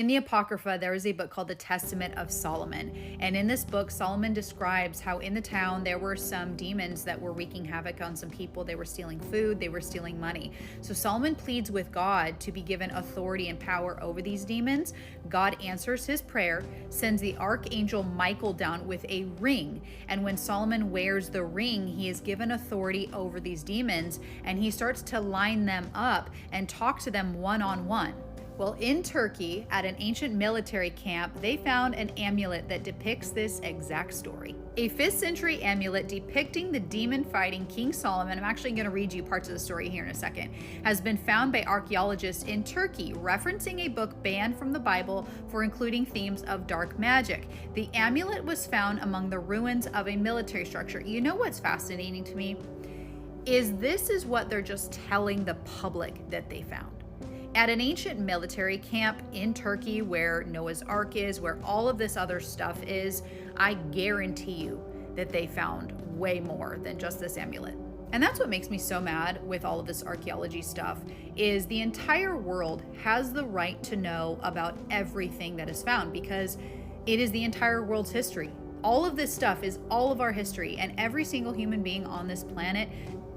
In the Apocrypha, there is a book called the Testament of Solomon. And in this book, Solomon describes how in the town there were some demons that were wreaking havoc on some people. They were stealing food, they were stealing money. So Solomon pleads with God to be given authority and power over these demons. God answers his prayer, sends the archangel Michael down with a ring. And when Solomon wears the ring, he is given authority over these demons, and he starts to line them up and talk to them one-on-one. Well, in Turkey, at an ancient military camp, they found an amulet that depicts this exact story. A 5th century amulet depicting the demon-fighting King Solomon, I'm actually going to read you parts of the story here in a second, has been found by archaeologists in Turkey, referencing a book banned from the Bible for including themes of dark magic. The amulet was found among the ruins of a military structure. You know what's fascinating to me? This is what they're just telling the public that they found. At an ancient military camp in Turkey where Noah's Ark is, where all of this other stuff is, I guarantee you that they found way more than just this amulet. And that's what makes me so mad with all of this archaeology stuff, is the entire world has the right to know about everything that is found, because it is the entire world's history. All of this stuff is all of our history, and every single human being on this planet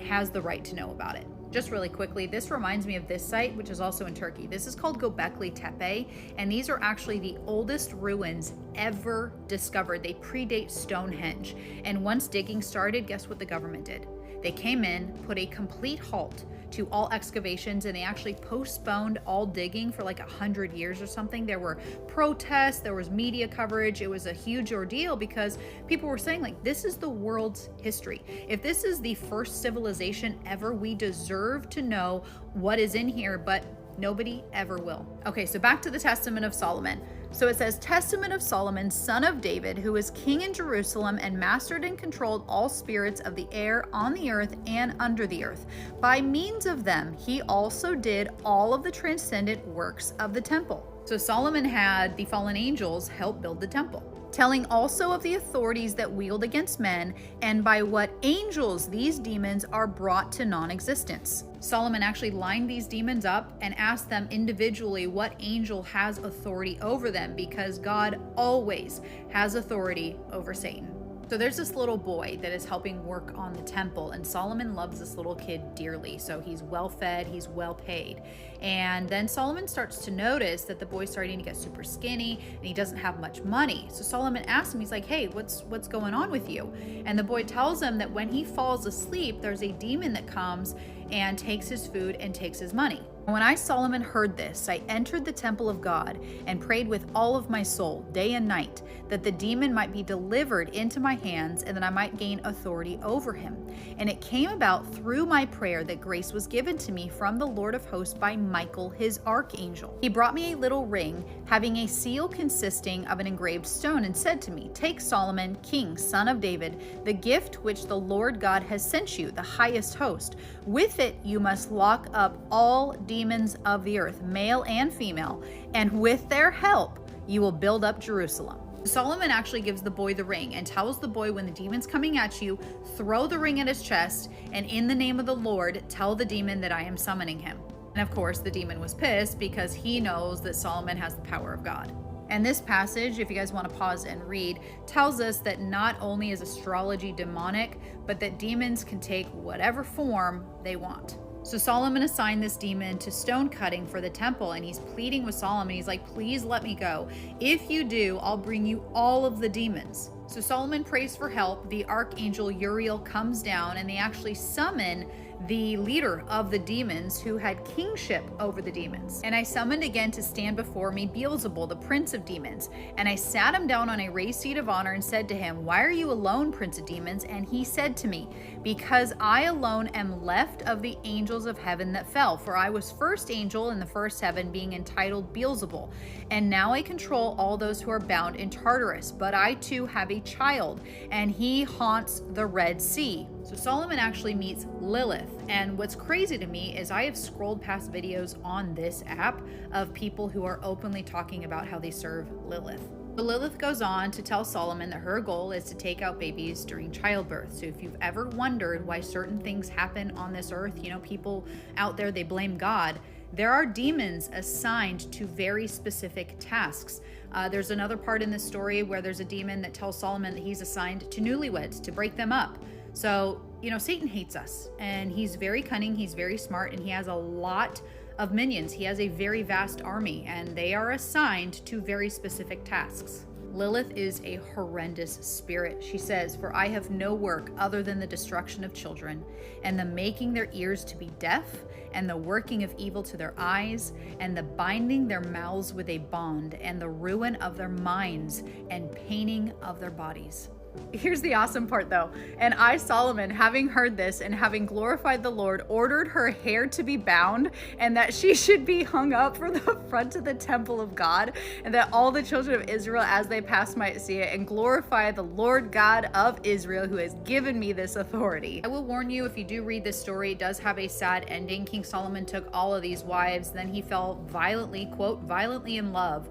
has the right to know about it. Just really quickly, this reminds me of this site, which is also in Turkey. This is called Göbekli Tepe, and these are actually the oldest ruins ever discovered. They predate Stonehenge. And once digging started, guess what the government did? They came in, put a complete halt to all excavations, and they actually postponed all digging for like 100 years or something. There were protests, there was media coverage. It was a huge ordeal because people were saying, like, this is the world's history. If this is the first civilization ever, we deserve to know what is in here, but nobody ever will. Okay, so back to the Testament of Solomon. So it says, Testament of Solomon, son of David, who was king in Jerusalem and mastered and controlled all spirits of the air, on the earth, and under the earth. By means of them, he also did all of the transcendent works of the temple. So Solomon had the fallen angels help build the temple, telling also of the authorities that wield against men, and by what angels these demons are brought to non-existence. Solomon actually lined these demons up and asked them individually what angel has authority over them, because God always has authority over Satan. So there's this little boy that is helping work on the temple, and Solomon loves this little kid dearly. So he's well fed, he's well paid. And then Solomon starts to notice that the boy's starting to get super skinny and he doesn't have much money. So Solomon asks him, he's like, hey, what's going on with you? And the boy tells him that when he falls asleep, there's a demon that comes and takes his food and takes his money. When I, Solomon, heard this, I entered the temple of God and prayed with all of my soul, day and night, that the demon might be delivered into my hands and that I might gain authority over him. And it came about through my prayer that grace was given to me from the Lord of hosts by Michael, his archangel. He brought me a little ring having a seal consisting of an engraved stone and said to me, take, Solomon, king, son of David, the gift which the Lord God has sent you, the highest host. With it you must lock up all demons of the earth, male and female, and with their help you will build up Jerusalem. Solomon actually gives the boy the ring and tells the boy, when the demon's coming at you, throw the ring at his chest, and in the name of the Lord, tell the demon that I am summoning him. And of course, the demon was pissed because he knows that Solomon has the power of God. And this passage, if you guys want to pause and read, tells us that not only is astrology demonic, but that demons can take whatever form they want. So Solomon assigned this demon to stone cutting for the temple, and he's pleading with Solomon. He's like, please let me go. If you do, I'll bring you all of the demons. So Solomon prays for help. The archangel Uriel comes down, and they actually summon the leader of the demons who had kingship over the demons. And I summoned again to stand before me Beelzebul, the prince of demons. And I sat him down on a raised seat of honor and said to him, why are you alone, prince of demons? And he said to me, because I alone am left of the angels of heaven that fell. For I was first angel in the first heaven, being entitled Beelzebul. And now I control all those who are bound in Tartarus. But I too have a child, and he haunts the Red Sea. So Solomon actually meets Lilith. And what's crazy to me is I have scrolled past videos on this app of people who are openly talking about how they serve Lilith. So Lilith goes on to tell Solomon that her goal is to take out babies during childbirth. So if you've ever wondered why certain things happen on this earth, you know, people out there, they blame God. There are demons assigned to very specific tasks. There's another part in this story where there's a demon that tells Solomon that he's assigned to newlyweds to break them up. So, Satan hates us, and he's very cunning, he's very smart, and he has a lot of minions. He has a very vast army, and they are assigned to very specific tasks. Lilith is a horrendous spirit. She says, "For I have no work other than the destruction of children, and the making their ears to be deaf, and the working of evil to their eyes, and the binding their mouths with a bond, and the ruin of their minds, and painting of their bodies." Here's the awesome part though. "And I, Solomon, having heard this and having glorified the Lord, ordered her hair to be bound, and that she should be hung up from the front of the temple of God, and that all the children of Israel as they pass might see it, and glorify the Lord God of Israel, who has given me this authority." I will warn you, if you do read this story, it does have a sad ending. King Solomon took all of these wives, then he fell violently, quote, violently in love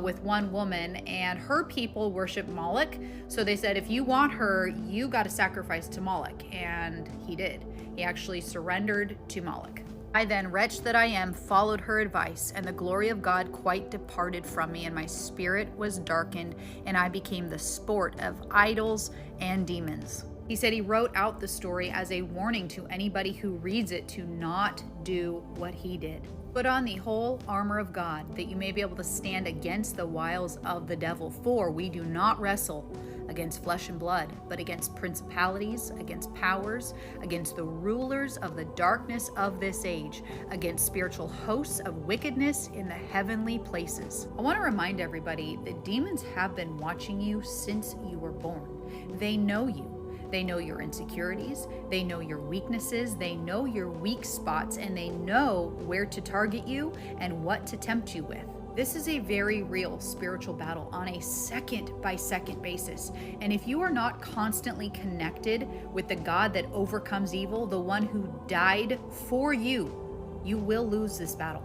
with one woman, and her people worship Moloch. So they said, if you want her, you got to sacrifice to Moloch. And he did. He actually surrendered to Moloch. "I then, wretch that I am, followed her advice, and the glory of God quite departed from me, and my spirit was darkened, and I became the sport of idols and demons." He said he wrote out the story as a warning to anybody who reads it to not do what he did. "Put on the whole armor of God, that you may be able to stand against the wiles of the devil. For we do not wrestle against flesh and blood, but against principalities, against powers, against the rulers of the darkness of this age, against spiritual hosts of wickedness in the heavenly places." I want to remind everybody that demons have been watching you since you were born. They know you. They know your insecurities, they know your weaknesses, they know your weak spots, and they know where to target you and what to tempt you with. This is a very real spiritual battle on a second-by-second basis. And if you are not constantly connected with the God that overcomes evil, the one who died for you, you will lose this battle.